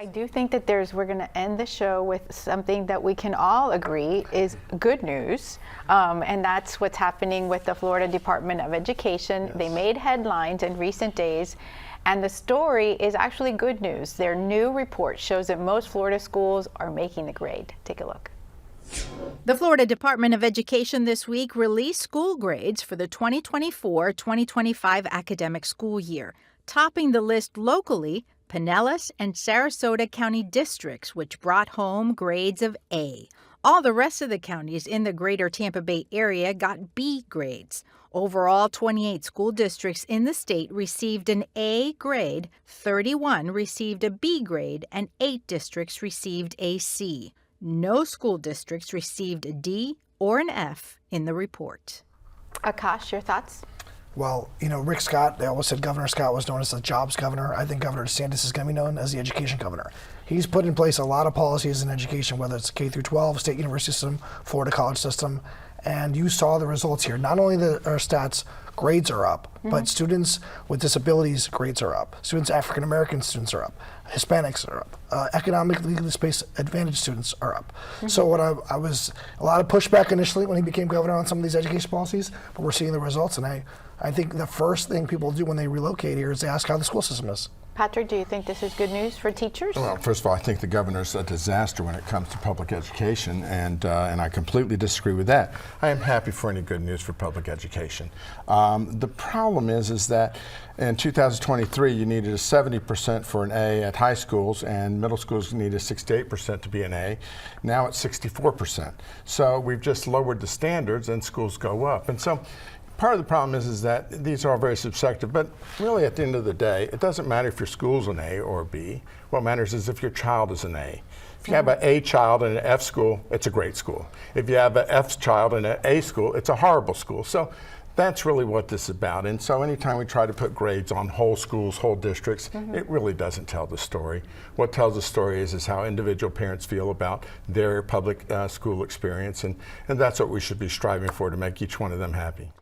I do think that we're going to end the show with something that we can all agree is good news, and that's what's happening with the Florida Department of Education. Yes. They made headlines in recent days, and the story is actually good news. Their new report shows that most Florida schools are making the grade. Take a look. The Florida Department of Education this week released school grades for the 2024-2025 academic school year. Topping the list locally, Pinellas and Sarasota County districts, which brought home grades of A. All the rest of the counties in the greater Tampa Bay area got B grades. Overall, 28 school districts in the state received an A grade, 31 received a B grade, and 8 districts received a C. No school districts received a D or an F in the report. Akash, your thoughts? Well, Rick Scott, they always said Governor Scott was known as the jobs governor. I think Governor DeSantis is going to be known as the education governor. He's put in place a lot of policies in education, whether it's K through 12, state university system, Florida college system, and you saw the results here. Not only our stats, grades are up, but students with disabilities, grades are up. Students, African American students are up. Hispanics are up. Economically spaced advantaged students are up. So what I was, a lot of pushback initially when he became governor on some of these education policies, but we're seeing the results, and I think the first thing people do when they relocate here is they ask how the school system is. Patrick, do you think this is good news for teachers? Well, first of all, I think the governor's a disaster when it comes to public education, and I completely disagree with that. I am happy for any good news for public education. The problem is that in 2023, you needed a 70% for an A at high schools, and middle schools needed 68% to be an A. Now it's 64%. So we've just lowered the standards, and schools go up. And so part of the problem is that these are all very subjective, but really at the end of the day, it doesn't matter if your school's an A or a B. What matters is if your child is an A. If you have an A child in an F school, it's a great school. If you have an F child in an A school, it's a horrible school. So that's really what this is about. And so anytime we try to put grades on whole schools, whole districts, it really doesn't tell the story. What tells the story is how individual parents feel about their public school experience, and that's what we should be striving for, to make each one of them happy.